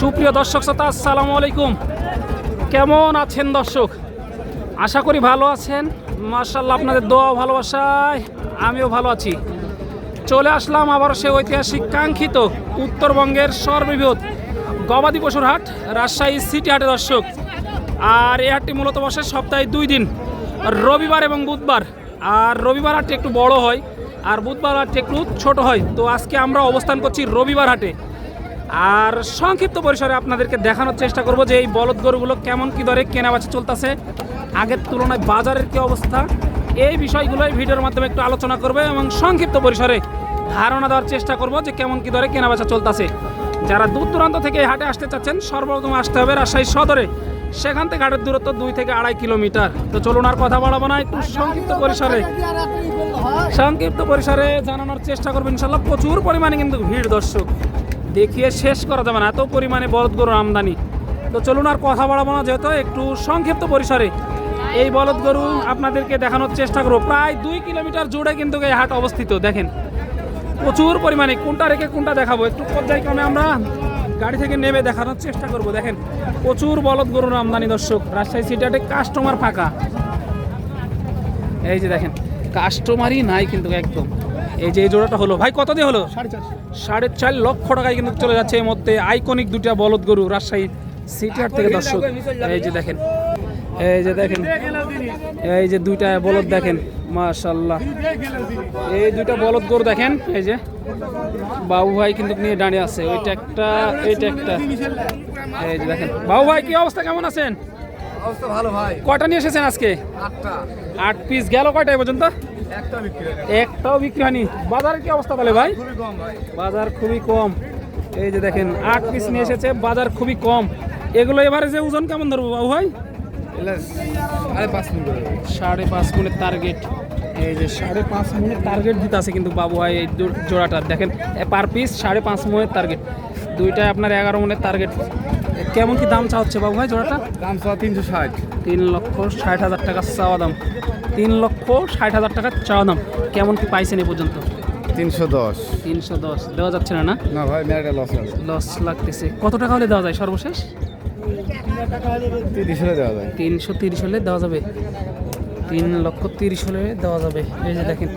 সুপ্রিয় দর্শক শ্রোতা, আসসালামু আলাইকুম। কেমন আছেন দর্শক? আশা করি ভালো আছেন। মাশাআল্লাহ, আপনাদের দোয়া ও ভালোবাসায় আমিও ভালো আছি। চলে আসলাম আবার সে ঐতিহাসিক কাঙ্ক্ষিত উত্তরবঙ্গের সর্ববৃহৎ গবাদি পশুর হাট, রাজশাহী সিটি হাটে দর্শক। আর এই হাটটি মূলত বসে সপ্তাহে 2 দিন, রবিবার এবং বুধবার। আর রবিবার হাটটি একটু বড় হয় আর বুধবার হাটটি একটু ছোট হয়। তো আজকে আমরা অবস্থান করছি রবিবার হাটে। আর সংক্ষিপ্ত পরিসরে আপনাদেরকে দেখানোর চেষ্টা করব যে এই বলদ গরুগুলো কেমন কী দরে কেনাবেচা চলতেছে, আগের তুলনায় বাজারের কী অবস্থা, এই বিষয়গুলো এই ভিডিওর মাধ্যমে একটু আলোচনা করবে এবং সংক্ষিপ্ত পরিসরে ধারণা দেওয়ার চেষ্টা করব যে কেমন কী দরে কেনাবেচা চলতেছে। যারা দূর দূরান্ত থেকে এই হাটে আসতে চাচ্ছেন, সর্বপ্রথম আসতে হবে রাজশাহী সদরে। সেখান থেকে হাটের দূরত্ব 2 থেকে 2.5 কিলোমিটার। তো চলুন আর কথা বাড়াবো না, একটু সংক্ষিপ্ত পরিসরে জানানোর চেষ্টা করবো ইনশাল্লাহ। প্রচুর পরিমাণে কিন্তু ভিড় দর্শক, দেখিয়ে শেষ করা যাবে না, এত পরিমাণে বলদ গরুর আমদানি। তো চলুন আর কথা বাড়াবো না, যেহেতু একটু সংক্ষিপ্ত পরিসরে এই বলদ গরু আপনাদেরকে দেখানোর চেষ্টা করবো। প্রায় 2 কিলোমিটার জুড়ে কিন্তু এই হাট অবস্থিত। দেখেন প্রচুর পরিমাণে, কোনটা রেখে কোনটা দেখাবো একটু পর্যায়ক্রমে আমরা গাড়ি থেকে নেমে দেখানোর চেষ্টা করব। দেখেন প্রচুর বলদ গরুর আমদানি দর্শক, রাজশাহী সিটি হাটে কাস্টমার ফাঁকা। এই যে দেখেন কাস্টমারই নাই কিন্তু একদম। এই যে এই জোড়াটা হলো ভাই, কত দিয়ে হলো? 4.5 লক্ষ টাকায় কিন্তু চলে যাচ্ছে এই মধ্যে আইকনিক দুটা বলদ গরু রাজশাহী সিটি হাট থেকে দর্শক। এই যে দেখেন, এই যে দেখেন, এই যে দুইটা বলদ দেখেন, মাশাআল্লাহ। এই দুইটা বলদ গরু দেখেন, এই যে বাবু ভাই কিন্তু নিয়ে দাঁড়িয়ে আছে। ওইটা একটা, এইটা একটা। এই যে দেখেন বাবু ভাই, কি অবস্থা, কেমন আছেন? অবস্থা ভালো ভাই। কয়টা নিয়ে এসেছেন আজকে? 8 পিস। গেল কয়টা পর্যন্ত? একটাও বিক্রি হয়নি। বাজারের কি অবস্থা তাহলে ভাই? বাজার খুবই কম। এই যে দেখেন 8 পিস নিয়ে এসেছে, বাজার খুবই কম। এগুলো এবারে যে ওজন কেমন ধরবো বাবু ভাই? 5.5 মনের টার্গেট। এই যে 5.5 মনের টার্গেট দিতে আছে কিন্তু বাবু ভাই এই জোড়াটা। দেখেন পার পিস 5.5 মনের টার্গেট, দুইটায় আপনার 11 মনের টার্গেট। কেমন কি দাম চা হচ্ছে বাবু ভাই জোড়াটা? দাম 360। 3,60,000 টাকা চাওয়া দাম। 3,60,000 টাকা চাওয়া দাম। কেমন কি পাইছেন এ পর্যন্ত? 310। 310 দেওয়া যাচ্ছে না? না ভাই, মেয়েটা লস আছে। লস লাগতেছে। কত টাকা হলে দেওয়া যায় সর্বশেষ? 30 হলে দেওয়া যায়। 330 হলে দেওয়া যাবে। 3,30,000 হলে দেওয়া যাবে। এই যে দেখেন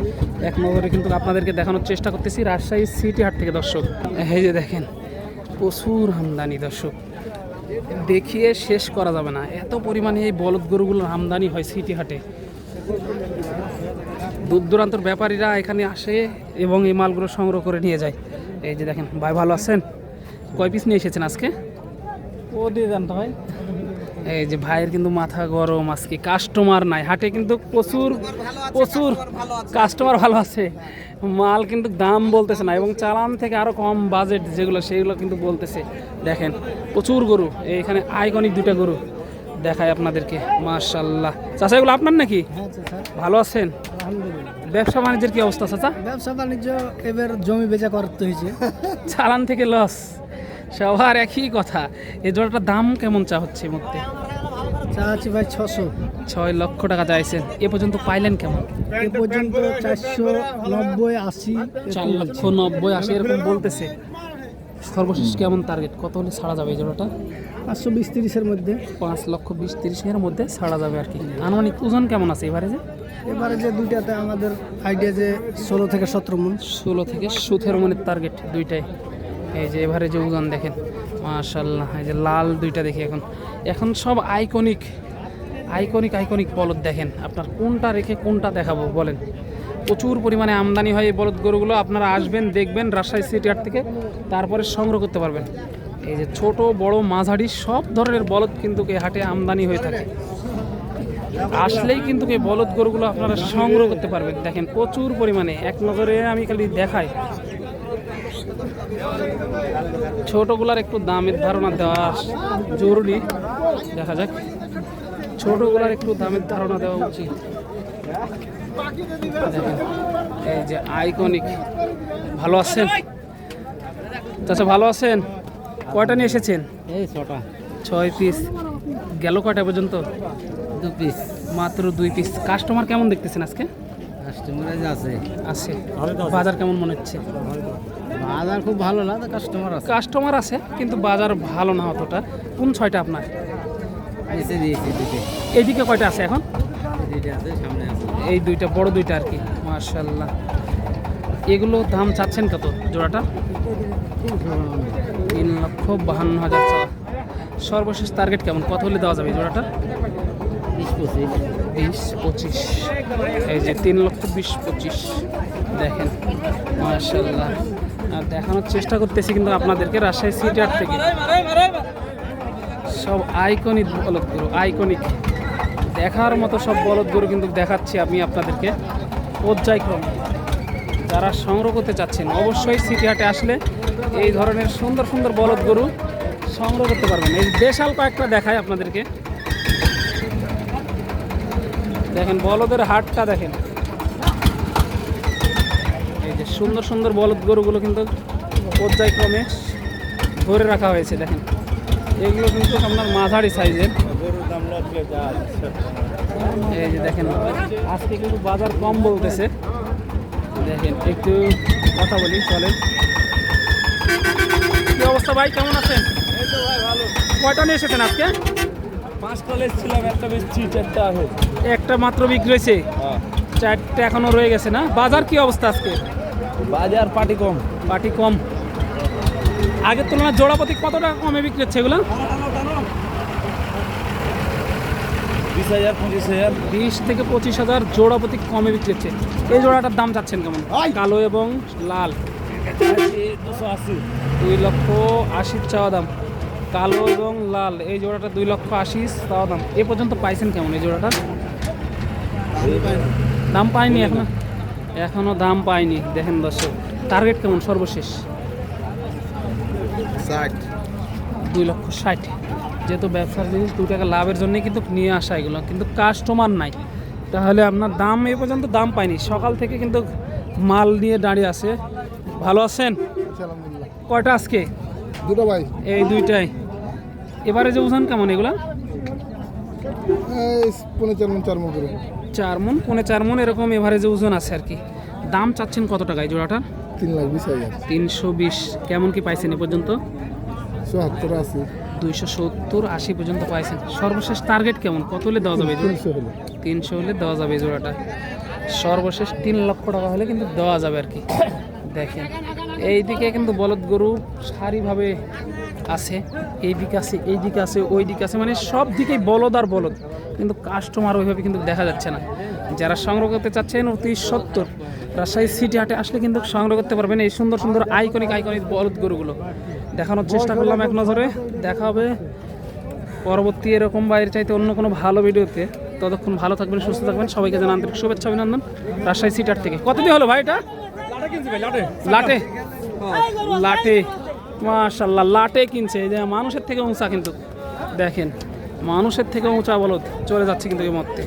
এক নজরে কিন্তু আপনাদেরকে দেখানোর চেষ্টা করতেছি রাজশাহী সিটি হাট থেকে দর্শক। এই যে দেখেন প্রচুর আমদানি দর্শক, দেখিয়ে শেষ করা যাবে না, এত পরিমাণে এই বলদ গরুগুলোর আমদানি হয় সিটি হাটে। দূর দূরান্তর ব্যাপারীরা এখানে আসে এবং এই মালগুলো সংগ্রহ করে নিয়ে যায়। এই যে দেখেন ভাই, ভালো আছেন? কয় পিস নিয়ে এসেছেন আজকে? ও দিয়ে জানতো ভাই। এই যে ভাইয়ের কিন্তু মাথা গরম, আজকে কাস্টমার নাই হাটে, কিন্তু প্রচুর প্রচুর কাস্টমার ভালো আছে, মাল কিন্তু দাম বলতেছে না এবং চালান থেকে আরও কম বাজেট যেগুলো সেগুলো কিন্তু বলতেছে। দেখেন প্রচুর গরু, এইখানে আইকনিক দুটা গরু দেখায় আপনাদেরকে। মাশাআল্লাহ। চাচা এগুলো আপনার নাকি? ভালো আছেন? ব্যবসা বাণিজ্যের কি অবস্থা চাচা? ব্যবসা বাণিজ্য এবার জমি বেচা করতে হয়েছে, চালান থেকে লস, সবার একই কথা। এই জোড়াটার দাম কেমন চা হচ্ছে মধ্যে? চাচ্ছি ভাই 600। 6 লক্ষ টাকা চাইছেন। এ পর্যন্ত পাইলেন কেমন? এ পর্যন্ত 490, 80, 4,90,80 এরকম বলতেছে। সর্বশেষ কেমন টার্গেট, কত হলে ছাড়া যাবে এই জোড়াটা? 520-30-এর মধ্যে। 5,20,30,000 মধ্যে ছাড়া যাবে আর কি। আনুমানিক ওজন কেমন আছে এবারে? এবারে যে দুইটাতে আমাদের আইডিয়া যে 16 থেকে 17 মণ। 16 থেকে 17 মনের টার্গেট দুইটাই। এই যে এবারে যে ওজন দেখেন, মাশাআল্লাহ। এই যে লাল দুইটা দেখি, এখন সব আইকনিক আইকনিক আইকনিক বলদ। দেখেন আপনার কোনটা রেখে কোনটা দেখাবো বলেন? প্রচুর পরিমাণে আমদানি হয় এই বলদ গরুগুলো। আপনারা আসবেন, দেখবেন রাজশাহী সিটি হাট থেকে, তারপরে সংগ্রহ করতে পারবেন। এই যে ছোট বড় মাঝারি সব ধরনের বলদ কিন্তু এই হাটে আমদানি হয়ে থাকে। আসলেই কিন্তু এই বলদ গরুগুলো আপনারা সংগ্রহ করতে পারবেন। দেখেন প্রচুর পরিমাণে, এক নজরে আমি খালি দেখাই। ছোটগুলার একটু দামের ধারণা দেওয়া জরুরি, দেখা যাক। ছোটগুলার একটু দামের ধারণা দেওয়া উচিত। দেখেন এই যে আইকনিক। ভালো আছেন চাচা? ভালো আছেন? কয়টা নিয়ে এসেছেন? এই 6টা। 6 পিস। গেল কয়টা পর্যন্ত? 2 পিস। মাত্র 2 পিস। কাস্টমার কেমন দেখতেছেন আজকে? কাস্টমার আছে। আছে। বাজার কেমন মনে হচ্ছে? বাজার খুব ভালো না, কাস্টমার আছে। কাস্টমার আছে কিন্তু বাজার ভালো না অতটা। কোন ছয়টা আপনার? এসে দিয়েছি দুটো, এইদিকে কয়টা আছে এখন? দুটো আছে, সামনে আছে। এই দুইটা, বড় দুইটা আর কি। মাশাআল্লাহ। এগুলো দাম চাচ্ছেন কত জোড়াটা? 3,52,000 টাকা। সর্বশেষ টার্গেট কেমন, কত হলে দেওয়া যাবে এই জোড়াটা? 20-25। এই যে 3,20,25 দেখেন। মাশাআল্লাহ। আর দেখানোর চেষ্টা করতেছি কিন্তু আপনাদেরকে রাজশাহী সিটি হাট থেকে সব আইকনিক বলদ গরু, আইকনিক দেখার মতো সব বলদ গরু কিন্তু দেখাচ্ছি আমি আপনাদেরকে পর্যায়ক্রমে। যারা সংগ্রহ করতে চাচ্ছেন অবশ্যই সিটি হাটে আসলে এই ধরনের সুন্দর সুন্দর বলদ গরু সংগ্রহ করতে পারবেন। এই দেশাল কয়েকটা দেখায় আপনাদেরকে। দেখেন বলদের হাটটা দেখেন। এই যে সুন্দর সুন্দর বলদ গরুগুলো কিন্তু পর্যায়ক্রমে ধরে রাখা হয়েছে। দেখেন এগুলো কিন্তু আপনার মাঝারি সাইজের। এই যে দেখেন আজকে কিন্তু বাজার কম বলতেছে। দেখেন একটু কথা বলি, চলেন। কি অবস্থা ভাই, কেমন আছেন? কয়টা নিয়ে এসেছেন আজকে? 5টা ছিলাম, একটা বেশি, 4টা আছে। একটা মাত্র বিক্রি হয়েছে, 4টে এখনো রয়ে গেছে না? বাজার কি অবস্থা আজকে? বাজার পাটি কম। পাটি কম। আগের তুলনায় জোড়াপতি কত টাকা কমে বিক্রি হচ্ছে এগুলো? 20,000-25,000। 20 থেকে 25,000 জোড়াপতি কমে বিক্রি হচ্ছে। এই জোড়াটার দাম চাচ্ছেন কেমন? কালো এবং লাল 280। 2,80,000 চাওয়া দাম। কালো এবং লাল এই জোড়াটা 2,80,000 চাওয়া দাম। এ পর্যন্ত পাইছেন কেমন এই জোড়াটা? দাম পাইনি এখনো দাম পাইনি। দেখেন দর্শক টার্গেট কেমন সর্বশেষ? 60। 2,60,000। যেহেতু ব্যবসার জিনিস 2 টাকা লাভের জন্যই কিন্তু নিয়ে আসা এগুলো, কিন্তু কাস্টমার নাই, তাহলে আপনার দাম এ পর্যন্ত দাম পাইনি। সকাল থেকে কিন্তু মাল নিয়ে দাঁড়িয়ে আছে। ভালো আছেন? আলহামদুলিল্লাহ। কয়টা আজকে? দুটো ভাই, এই দুইটাই। এবারে যে ওজন কেমন এগুলা? এই 4.5 মণ 4 মণ করে। 4 মণ, 4.5 মণ এরকম এভারেজে ওজন আছে আর কি। দাম চাচ্ছেন কত টাকা এই জোড়াটা? 3,20,000। 320। কেমন কি পাইছেন এ পর্যন্ত? 74 আছে। 270-80 পর্যন্ত পাইছেন। সর্বশেষ টার্গেট কেমন, কত হলে দেওয়া যাবে? 300 হলো। 300 হলে দেওয়া যাবে এই জোড়াটা। সর্বশেষ 3 লক্ষ টাকা হলে কিন্তু দেওয়া যাবে আর কি। দেখেন এইদিকে কিন্তু বলদ গরু সারিভাবে আছে, এইদিকে আছে, এইদিকে আছে, ওই দিকে আছে, মানে সব দিকেই বলদ আর বলদ, কিন্তু কাস্টমার ওইভাবে কিন্তু দেখা যাচ্ছে না। যারা সংগ্রহ করতে চাচ্ছেন অতি সত্তর রাজশাহী সিটি হাটে আসলে কিন্তু সংগ্রহ করতে পারবেন এই সুন্দর সুন্দর আইকনিক বলদ গরুগুলো। দেখানোর চেষ্টা করলাম এক নজরে। দেখা হবে পরবর্তী এরকম বাইরে চাইতে অন্য কোনো ভালো ভিডিওতে। ততক্ষণ ভালো থাকবেন, সুস্থ থাকবেন। সবাইকে জানান আন্তরিক শুভেচ্ছা, অভিনন্দন। রাজশাহী সিটি হাট থেকে। কত দিয়ে হলো ভাই এটা? লাটে লাটে। মাশাআল্লাহ, লাটে কিনছে। এই যে মানুষের থেকে উঁচা, কিন্তু দেখেন মানুষের থেকে উঁচা বলদ চলে যাচ্ছে কিন্তু এই মধ্যে।